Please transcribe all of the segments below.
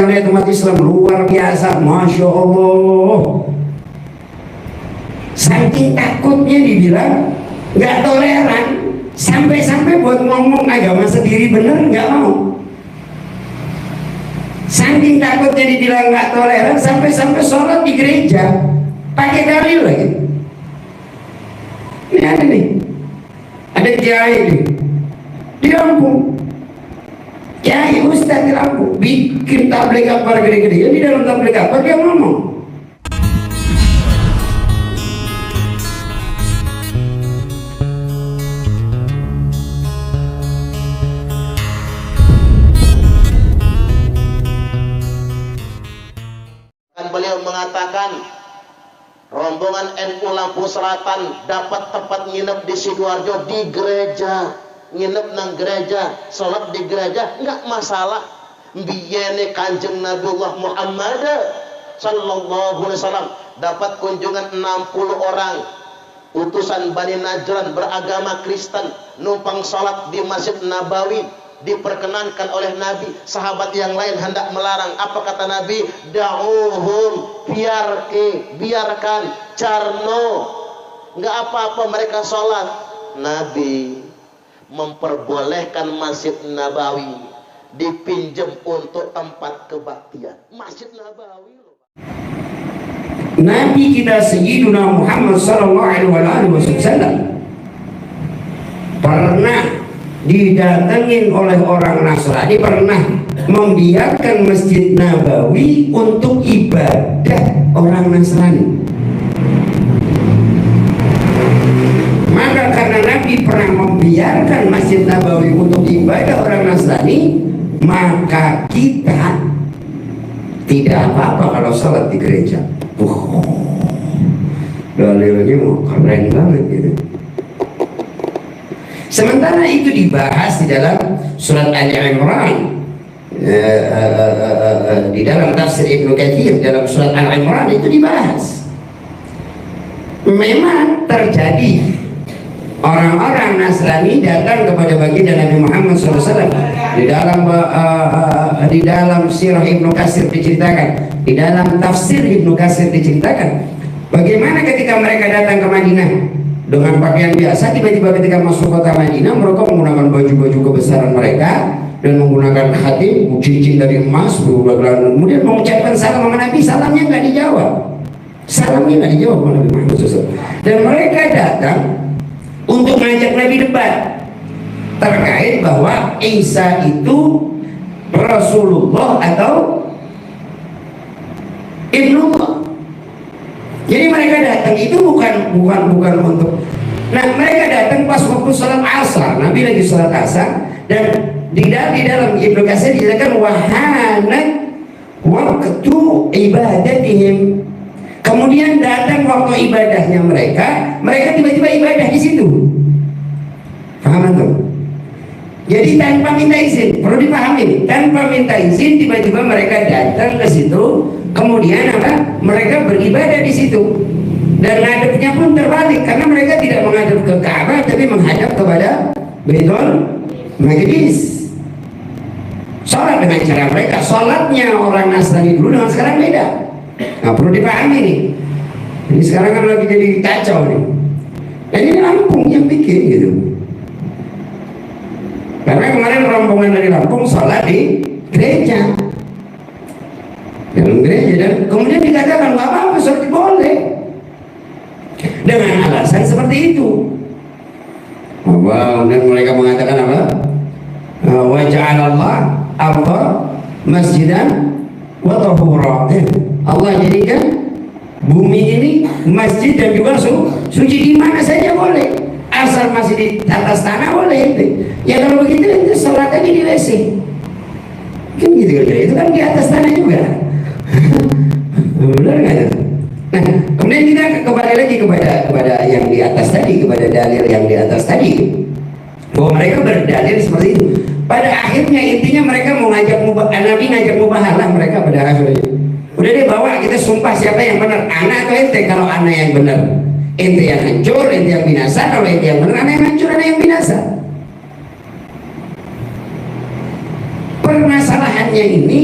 kita lihat umat Islam luar biasa, Masya Allah. Saking takutnya dibilang nggak toleran, sampai-sampai buat ngomong agama sendiri bener nggak mau. Saking takutnya dibilang nggak toleran, sampai-sampai sholat di gereja pakai dalil lagi. Ini ada nih, ada kiai di Lampung, kiai ustaz di Lampung bikin tabligh akbar gede-gede. Di dalam tabligh akbar dia ngomong, beliau mengatakan rombongan NU Lampung Selatan dapat tempat nginep di Sidoarjo di gereja, nginep nang gereja, sholat di gereja, nggak masalah. Biyene Kanjeng Nabiullah Muhammad sallallahu alaihi wasallam dapat kunjungan 60 orang utusan Bani Najran beragama Kristen numpang sholat di Masjid Nabawi. Diperkenankan oleh Nabi. Sahabat yang lain hendak melarang. Apa kata Nabi? Da'uhum, biarkan, carno, nggak apa-apa mereka sholat. Nabi memperbolehkan Masjid Nabawi dipinjam untuk tempat kebaktian. Masjid Nabawi. Nabi kita Sayyiduna Muhammad sallallahu alaihi wasallam pernah didatengin oleh orang Nasrani, pernah membiarkan Masjid Nabawi untuk ibadah orang Nasrani. Maka karena Nabi pernah membiarkan Masjid Nabawi untuk ibadah orang Nasrani, maka kita tidak apa-apa kalau sholat di gereja. Dalilnya mau keren banget gitu. Sementara itu dibahas di dalam surat Al-Imran, di dalam tafsir Ibnu Katsir, dalam surat Al-Imran itu dibahas. Memang terjadi orang-orang Nasrani datang kepada baginda Nabi Muhammad SAW. Di dalam sirah Ibnu Katsir diceritakan, di dalam tafsir Ibnu Katsir diceritakan bagaimana ketika mereka datang ke Madinah dengan pakaian biasa, tiba-tiba ketika masuk kota Madinah mereka menggunakan baju-baju kebesaran mereka dan menggunakan khatim, cincin dari emas, kemudian mengucapkan salam sama Nabi. Salamnya nggak dijawab, salamnya nggak dijawab oleh Nabi Muhammad SAW. Dan mereka datang untuk mengajak Nabi debat terkait bahwa Isa itu Rasulullah atau Ibnullah. Jadi mereka datang itu bukan untuk. Nah, mereka datang pas waktu salat asar. Nabi lagi salat asar dan di dalam Ibnu Katsir dikatakan wahanat waktu ibadatihim. Kemudian datang waktu ibadahnya mereka tiba-tiba ibadah di situ. Paham tuh? Jadi tanpa minta izin, perlu dipahami, tanpa minta izin tiba-tiba mereka datang ke situ, kemudian apa? Mereka beribadah di situ. Dan ngadepnya pun terbalik karena mereka tidak menghadap ke Ka'bah tapi menghadap kepada Baitul Maqdis. Salat dengan cara mereka, salatnya orang Nasrani dulu dengan sekarang beda. Nah, perlu dipahami nih. Ini sekarang kan lagi jadi kacau nih. Dan ini Lampung yang bikin gitu. Karena kemarin rombongan dari Lampung sholat di gereja, dalam gereja, dan kemudian dikatakan nggak apa-apa, sholat boleh dengan alasan seperti itu. Dan mereka mengatakan apa? Wa ja'alallah Allah masjidan wa tahura. Allah jadikan bumi ini masjid dan juga suci, di mana saja boleh. Asal masih di atas tanah boleh. Ya kalau begitu itu sholat aja di WC. Kan gitu kan? Itu kan di atas tanah juga. Benar nggak itu? Nah, kemudian kita kembali lagi kepada yang di atas tadi, kepada dalil yang di atas tadi, bahwa mereka berdalil seperti itu. Pada akhirnya intinya mereka mau ngajak Nabi ngajak mubahalah mereka pada akhirnya. Udah deh bawa kita sumpah siapa yang benar, anak atau ente. Kalau anak yang benar, ente yang hancur, ente yang binasa. Kalau ente yang benar, anak yang hancur, anak yang binasa. Permasalahannya ini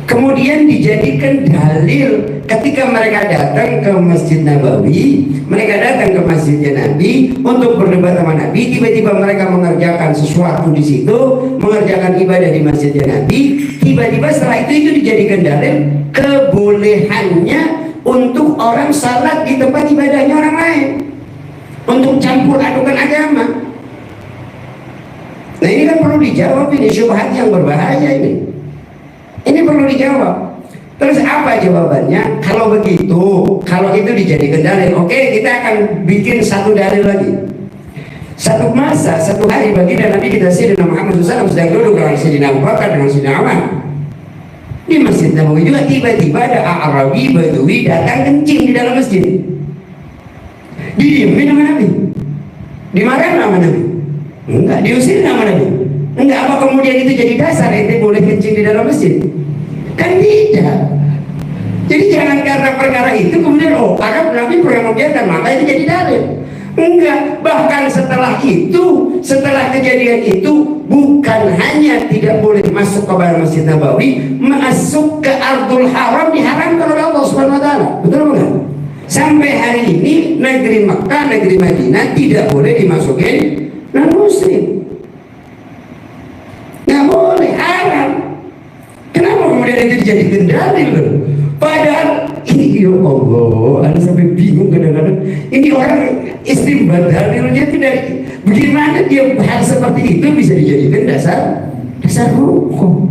kemudian kemudian dijadikan dalil ketika mereka datang ke Masjid Nabawi, mereka datang ke masjidnya Nabi untuk berdebat sama Nabi. Tiba-tiba mereka mengerjakan sesuatu di situ, mengerjakan ibadah di masjidnya Nabi. Tiba-tiba setelah itu dijadikan dalil kebolehannya untuk orang salat di tempat ibadahnya orang lain, untuk campur adukan agama. Nah ini kan perlu dijawab, ini syubhat yang berbahaya ini. Ini perlu dijawab. Terus apa jawabannya? Kalau begitu, kalau itu dijadikan dalil, oke, kita akan bikin satu dalil lagi. Satu masa, satu hari baginda Nabi kita Sayyidina Muhammad SAW sedang duduk dengan Sayyidina Abu Bakar dengan Sayyidina Umar di Masjid Nabawi juga. Tiba-tiba ada Arabi Badui datang kencing di dalam masjid. Didiemin sama Nabi, dimarahin sama Nabi, enggak, diusir sama Nabi. Enggak, apa kemudian itu jadi dasar ente boleh kencing di dalam masjid? Kan tidak. Jadi jangan karena perkara itu kemudian karena Nabi pernah membiarkan maka itu jadi dalil. Enggak, bahkan setelah itu, setelah kejadian itu, bukan hanya tidak boleh masuk ke dalam Masjid Nabawi, masuk ke Ardul Haram diharamkan oleh Allah Subhanahu wa taala. Betul bukan? Sampai hari ini negeri Mekah, negeri Madinah tidak boleh dimasukin non-muslim. Nggak boleh, haram. Kenapa kemudian itu dijadikan dalil? Padahal ini ya Allah, ada sampai bingung kadang-kadang. Ini orang istimbat dalilnya itu dari bagaimana dia hal seperti itu bisa dijadikan dasar hukum.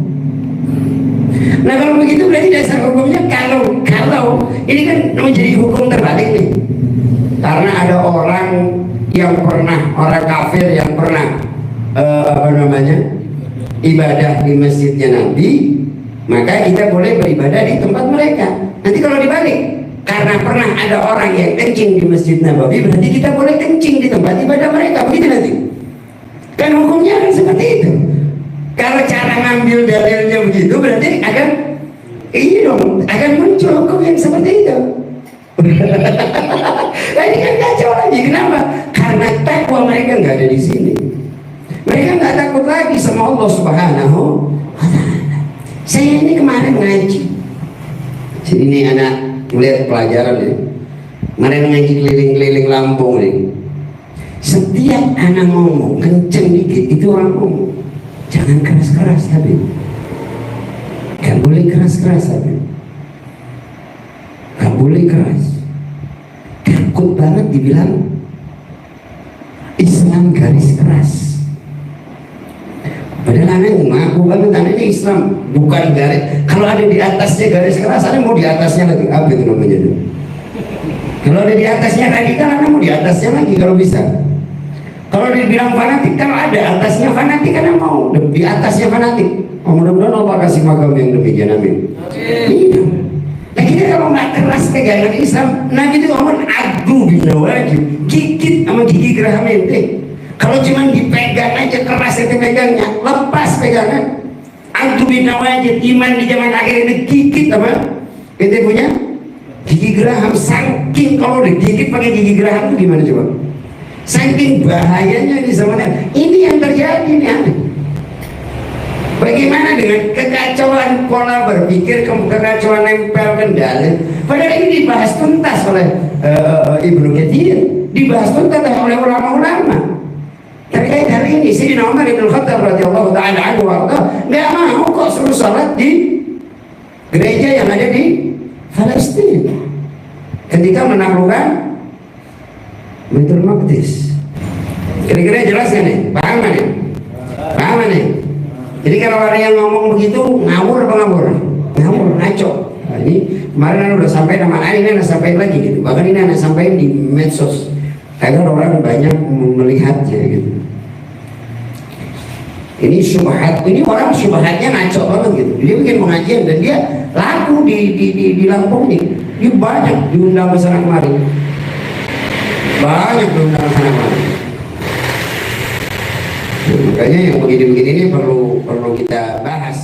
Nah kalau begitu berarti dasar hukumnya kalau ini kan menjadi hukum terbalik nih. Karena ada orang yang pernah, orang kafir yang pernah ibadah di masjidnya Nabi, maka kita boleh beribadah di tempat mereka. Nanti kalau dibalik, karena pernah ada orang yang kencing di Masjid Nabawi, berarti kita boleh kencing di tempat ibadah mereka. Begitu nanti kan hukumnya kan seperti itu. Kalau cara ngambil dalilnya begitu, berarti akan muncul hukum yang seperti itu. Nah, ini kan kacau lagi. Kenapa? Karena takwa mereka nggak ada di sini. Mereka nggak takut lagi sama Allah Subhanahu wa ta'ala. Saya ini kemarin ngaji. Jadi ini anak melihat pelajaran ini. Kemarin ngaji keliling-keliling Lampung nih. Setiap anak ngomong kenceng dikit itu orang ngomong. Jangan keras-keras tapi. Gak boleh keras-keras tapi. Gak boleh keras. Takut banget dibilang Islam garis keras. Padahal anak ngaku banget anaknya Islam bukan garis. Kalau ada di atasnya garis keras, anak mau di atasnya lagi. Apa itu namanya tuh? Kalau ada di atasnya radikal, anak mau di atasnya lagi kalau bisa. Kalau dibilang fanatik, kalau ada atasnya fanatik, anak mau di atasnya fanatik. Mudah-mudahan Allah kasih makam yang demikian, amin. Iya. Nah kita kalau nggak keras pegangan Islam, Nabi itu ngomong adu binawajib, gigit sama gigi geraham ente. Kalau cuma dipegang aja keras itu pegangnya, lepas pegangan. Adu binawajib, iman di zaman akhir ini gigit apa? Ente punya gigi geraham, saking kalau digigit pakai gigi geraham itu gimana coba? Saking bahayanya di zaman ini yang terjadi nih aneh. Bagaimana dengan kekacauan pola berpikir, kekacauan nempel kendali? Padahal ini dibahas tuntas oleh Ibnu Katsir, dibahas tuntas oleh ulama-ulama. Terkait hari ini, Sayyidina Umar bin Khattab radhiyallahu taala anhu nggak mau kok suruh salat di gereja yang ada di Palestina ketika menaklukkan Baitul Maqdis. Kira-kira jelas kan nih? Paham kan nih? Paham kan nih? Jadi kalau ada yang ngomong begitu ngawur apa ngawur? Ngawur, ngaco. Nah, ini kemarin udah sampai nama ini anak sampaikan lagi gitu. Bahkan ini anak sampaikan di medsos agar orang banyak melihatnya gitu. Ini syubhat, ini orang syubhatnya ngaco banget gitu. Dia bikin pengajian dan dia laku di Lampung nih. Dia banyak diundang ke sana kemari. Banyak diundang ke sana kemari. Makanya yang begini-begini ini perlu kita bahas.